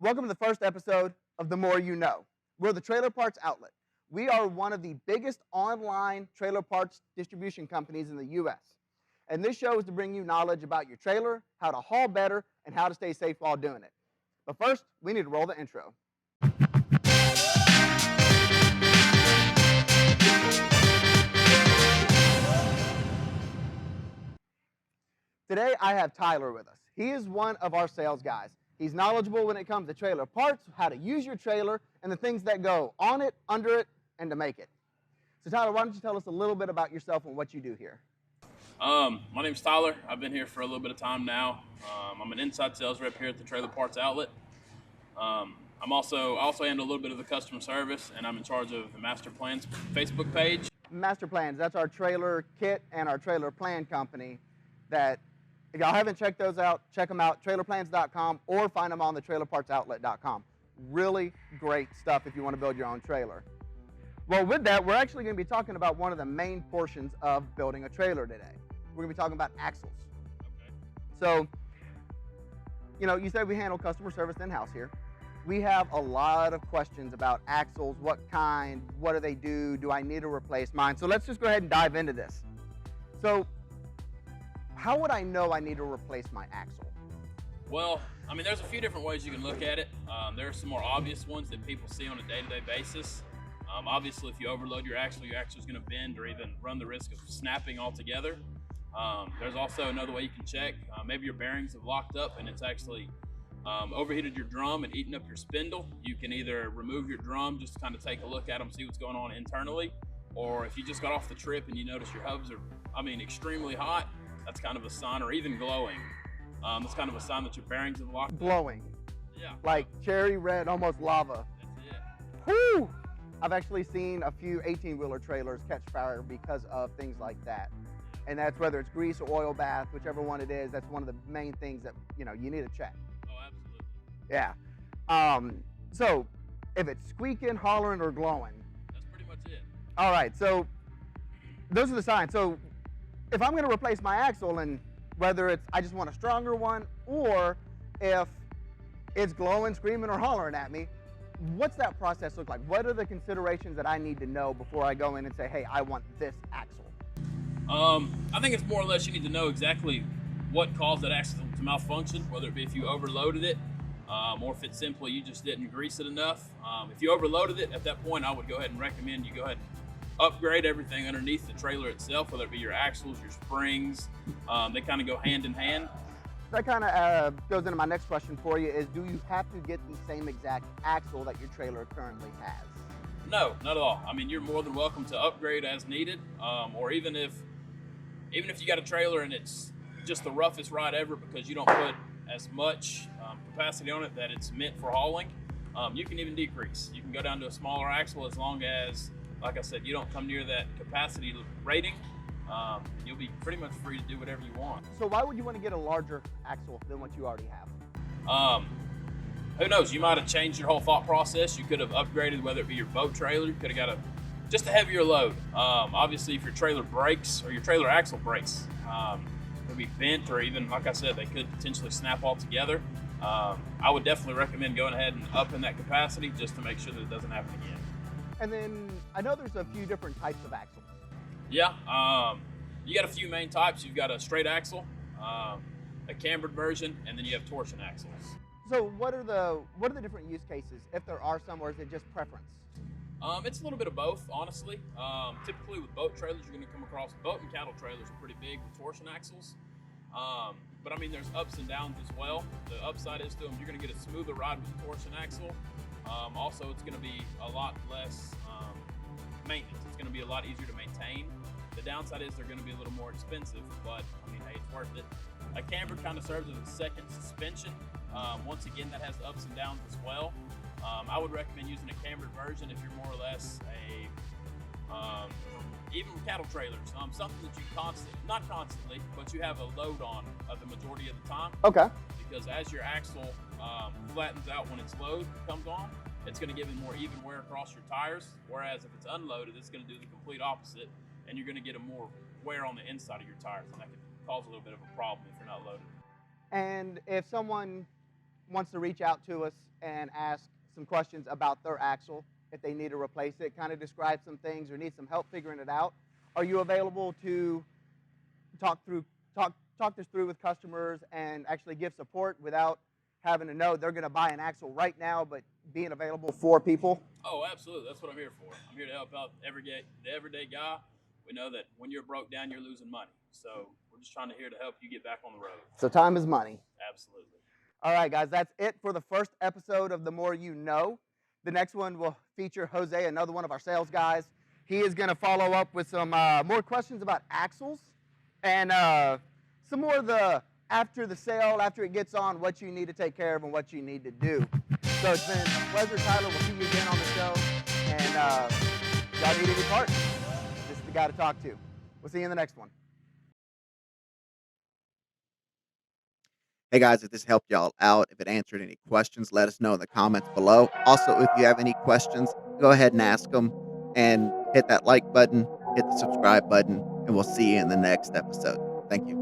Welcome to the first episode of The More You Know. We're the Trailer Parts Outlet. We are one of the biggest online trailer parts distribution companies in the U.S. And this show is to bring you knowledge about your trailer, how to haul better, and how to stay safe while doing it. But first, we need to roll the intro. Today, I have Tyler with us. He is one of our sales guys. He's knowledgeable when it comes to trailer parts, how to use your trailer, and the things that go on it, under it, and to make it. So Tyler, why don't you tell us a little bit about yourself and what you do here? My name's Tyler. I've been here for a little bit of time now. I'm an inside sales rep here at the Trailer Parts Outlet. I also handle a little bit of the customer service, and I'm in charge of the Master Plans Facebook page. Master Plans, that's our trailer kit and our trailer plan company that if y'all haven't checked those out, check them out, trailerplans.com, or find them on the trailerpartsoutlet.com. Really great stuff if you want to build your own trailer. Well, with that, we're actually going to be talking about one of the main portions of building a trailer today. We're going to be talking about axles. Okay. So, you said we handle customer service in-house here. We have a lot of questions about axles, what kind, what do they do I need to replace mine? So let's just go ahead and dive into this. So, how would I know I need to replace my axle? Well, there's a few different ways you can look at it. There are some more obvious ones that people see on a day-to-day basis. Obviously, if you overload your axle is going to bend or even run the risk of snapping altogether. There's also another way you can check. Maybe your bearings have locked up and it's actually overheated your drum and eaten up your spindle. You can either remove your drum, just kind of take a look at them, see what's going on internally, or if you just got off the trip and you notice your hubs are, extremely hot, that's kind of a sign, or even glowing. That's kind of a sign that your bearings have locked up. Glowing. Yeah. Like cherry red, almost lava. That's it. Whew! I've actually seen a few 18-wheeler trailers catch fire because of things like that. And that's whether it's grease or oil bath, whichever one it is, that's one of the main things that, you need to check. Oh, absolutely. Yeah. So if it's squeaking, hollering, or glowing. That's pretty much it. All right, so those are the signs. So if I'm going to replace my axle, and whether it's I just want a stronger one, or if it's glowing, screaming, or hollering at me, what's that process look like? What are the considerations that I need to know before I go in and say, hey, I want this axle? I think it's more or less you need to know exactly what caused that axle to malfunction, whether it be if you overloaded it, or if it's simply you just didn't grease it enough. If you overloaded it, at that point I would go ahead and recommend you go ahead and upgrade everything underneath the trailer itself, whether it be your axles, your springs. They kind of go hand in hand. That kind of goes into my next question for you is, do you have to get the same exact axle that your trailer currently has? No, not at all. You're more than welcome to upgrade as needed, or even if you got a trailer and it's just the roughest ride ever because you don't put as much capacity on it that it's meant for hauling, you can even decrease. You can go down to a smaller axle as long as, like I said, you don't come near that capacity rating. You'll be pretty much free to do whatever you want. So why would you want to get a larger axle than what you already have? Who knows? You might have changed your whole thought process. You could have upgraded, whether it be your boat trailer. You could have got just a heavier load. Obviously, if your trailer breaks or your trailer axle breaks, it'll be bent, or even, like I said, they could potentially snap altogether. I would definitely recommend going ahead and upping that capacity just to make sure that it doesn't happen again. And then I know there's a few different types of axles. Yeah, you got a few main types. You've got a straight axle, a cambered version, and then you have torsion axles. So what are the different use cases, if there are some, or is it just preference? It's a little bit of both, honestly. Typically with boat trailers, you're going to come across boat and cattle trailers are pretty big with torsion axles. But there's ups and downs as well. The upside is to them, you're going to get a smoother ride with the torsion axle. Also, it's going to be a lot less maintenance. It's going to be a lot easier to maintain. The downside is they're going to be a little more expensive, but hey, it's worth it. A camber kind of serves as a second suspension. Once again, that has the ups and downs as well. I would recommend using a cambered version if you're more or less even with cattle trailers, something that you not constantly, but you have a load on the majority of the time. Okay. Because as your axle flattens out when its load comes on, it's going to give it more even wear across your tires. Whereas if it's unloaded, it's going to do the complete opposite, and you're going to get a more wear on the inside of your tires, and that could cause a little bit of a problem if you're not loaded. And if someone wants to reach out to us and ask some questions about their axle, if they need to replace it, kind of describe some things or need some help figuring it out, are you available to talk this through with customers and actually give support without having to know they're going to buy an axle right now, but being available for people? Oh, absolutely. That's what I'm here for. I'm here to help out the everyday guy. We know that when you're broke down, you're losing money. So we're just here to help you get back on the road. So time is money. Absolutely. All right, guys, that's it for the first episode of The More You Know. The next one will feature Jose, another one of our sales guys. He is going to follow up with some more questions about axles and some more of the after the sale, after it gets on, what you need to take care of and what you need to do. So it's been a pleasure, Tyler. We'll see you again on the show. And y'all need any parts, this is the guy to talk to. We'll see you in the next one. Hey guys, if this helped y'all out, if it answered any questions, let us know in the comments below. Also, if you have any questions, go ahead and ask them and hit that like button, hit the subscribe button, and we'll see you in the next episode. Thank you.